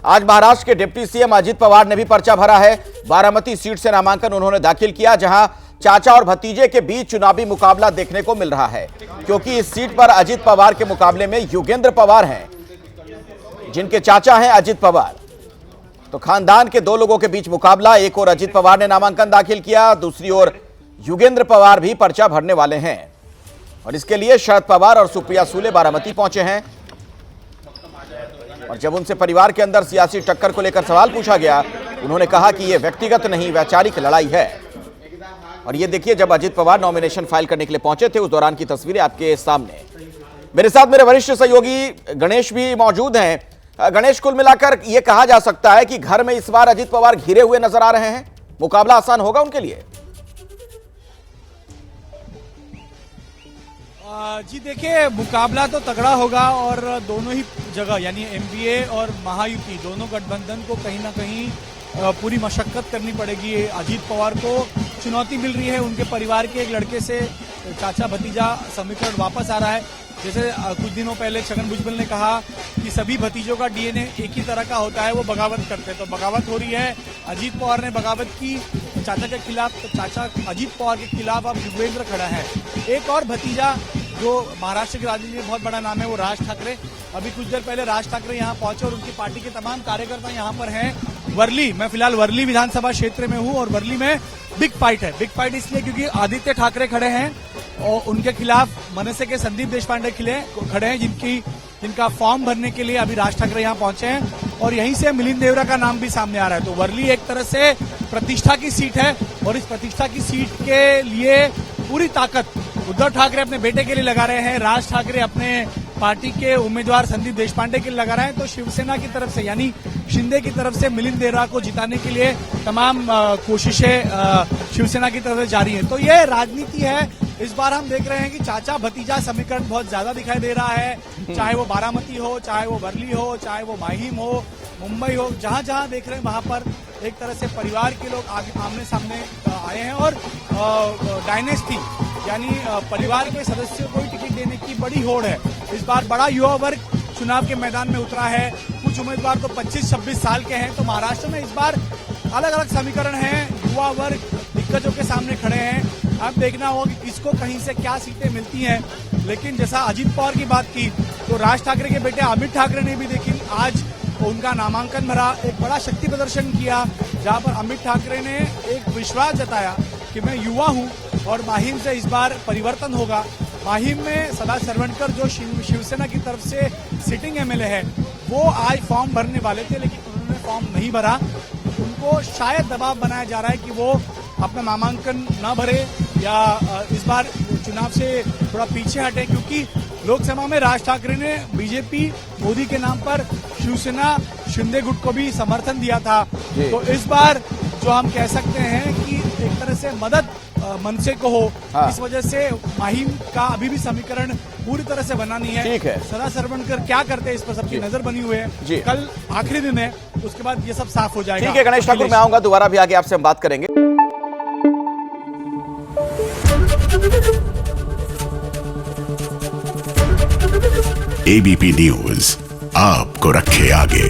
आज महाराष्ट्र के deputy CM Ajit Pawar ने भी पर्चा भरा है। बारामती सीट से नामांकन उन्होंने दाखिल किया, जहां चाचा और भतीजे के बीच चुनावी मुकाबला देखने को मिल रहा है, क्योंकि इस सीट पर अजित पवार के मुकाबले में योगेंद्र पवार हैं, जिनके चाचा हैं अजित पवार। तो खानदान के दो लोगों के बीच मुकाबला। एक और अजित पवार ने नामांकन दाखिल किया, दूसरी ओर योगेंद्र पवार भी पर्चा भरने वाले हैं। और इसके लिए शरद पवार और सुप्रिया सुले बारामती पहुंचे हैं। और जब उनसे परिवार के अंदर सियासी टक्कर को लेकर सवाल पूछा गया, उन्होंने कहा कि यह व्यक्तिगत नहीं, वैचारिक लड़ाई है। और ये देखिए, जब अजित पवार नॉमिनेशन फाइल करने के लिए पहुंचे थे, उस दौरान की तस्वीरें आपके सामने। मेरे साथ मेरे वरिष्ठ सहयोगी गणेश भी मौजूद हैं। गणेश, कुल मिलाकर यह कहा जा सकता है कि घर में इस बार अजित पवार घिरे हुए नजर आ रहे हैं। मुकाबला आसान होगा उनके लिए? जी देखिए, मुकाबला तो तगड़ा होगा और दोनों ही जगह यानी एमबीए और महायुति दोनों गठबंधन को कहीं ना कहीं पूरी मशक्कत करनी पड़ेगी। अजित पवार को चुनौती मिल रही है, उनके परिवार के एक लड़के से चाचा भतीजा समीकरण वापस आ रहा है। जैसे कुछ दिनों पहले छगन भुजबल ने कहा कि सभी भतीजों का डीएनए एक ही तरह का होता है, वो बगावत करते हैं, तो बगावत हो रही है। अजित पवार ने बगावत की चाचा के खिलाफ, तो चाचा अजित पवार के खिलाफ अब योगेंद्र खड़ा है। एक और भतीजा जो महाराष्ट्र की राजनीति में बहुत बड़ा नाम है, वो राज ठाकरे। अभी कुछ देर पहले राज ठाकरे यहाँ पहुंचे और उनकी पार्टी के तमाम कार्यकर्ता यहाँ पर हैं। वर्ली, मैं फिलहाल वर्ली विधानसभा क्षेत्र में हूँ और वर्ली में बिग फाइट है। बिग फाइट इसलिए क्योंकि आदित्य ठाकरे खड़े हैं और उनके खिलाफ मनसे के संदीप देशपांडे खड़े हैं, जिनका फॉर्म भरने के लिए अभी राज ठाकरे यहाँ पहुंचे हैं। और यहीं से मिलिंद देवरा का नाम भी सामने आ रहा है। तो वर्ली एक तरह से प्रतिष्ठा की सीट है और इस प्रतिष्ठा की सीट के लिए पूरी ताकत उद्धव ठाकरे अपने बेटे के लिए लगा रहे हैं, राज ठाकरे अपने पार्टी के उम्मीदवार संदीप देशपांडे के लिए लगा रहे हैं। तो शिवसेना की तरफ से यानी शिंदे की तरफ से मिलिंद देवरा को जिताने के लिए तमाम कोशिशें शिवसेना की तरफ से जारी है। तो ये राजनीति है। इस बार हम देख रहे हैं कि चाचा भतीजा समीकरण बहुत ज्यादा दिखाई दे रहा है, चाहे वो बारामती हो, चाहे वो वर्ली हो, चाहे वो माहिम हो, मुंबई हो, जहां जहां देख रहे हैं वहां पर एक तरह से परिवार के लोग आमने सामने आए हैं और डायनेस्टी यानी परिवार के सदस्यों को ही टिकट देने की बड़ी होड़ है। इस बार बड़ा युवा वर्ग चुनाव के मैदान में उतरा है। कुछ उम्मीदवार तो 25-26 साल के हैं। तो महाराष्ट्र में इस बार अलग अलग समीकरण हैं, युवा वर्ग दिग्गजों के सामने खड़े हैं। अब देखना होगा कि किसको कहीं से क्या सीटें मिलती हैं। लेकिन जैसा अजित पवार की बात की, तो राज ठाकरे के बेटे अमित ठाकरे ने भी देखिए आज उनका नामांकन भरा, एक बड़ा शक्ति प्रदर्शन किया, जहां पर अमित ठाकरे ने एक विश्वास जताया कि मैं युवा हूं और माहिम से इस बार परिवर्तन होगा। माहिम में सदा सरवणकर जो शिवसेना की तरफ से सिटिंग एमएलए है, वो आज फॉर्म भरने वाले थे, लेकिन उन्होंने फॉर्म नहीं भरा। उनको शायद दबाव बनाया जा रहा है कि वो अपना नामांकन न भरे या इस बार चुनाव से थोड़ा पीछे हटे, क्योंकि लोकसभा में राज ठाकरे ने बीजेपी मोदी के नाम पर शिवसेना शिंदे गुट को भी समर्थन दिया था। तो इस बार जो हम कह सकते हैं कि एक तरह से मदद मनसे को हो, इस वजह से माहिम का अभी भी समीकरण पूरी तरह से बना नहीं है। ठीक है, सदा सरवणकर क्या करते हैं इस पर सबकी नजर बनी हुई है। कल आखिरी दिन है, उसके बाद ये सब साफ हो जाएगा। ठीक है गणेश ठाकुर, मैं आऊंगा दोबारा भी, आगे आपसे हम बात करेंगे। एबीपी न्यूज आपको रखे आगे।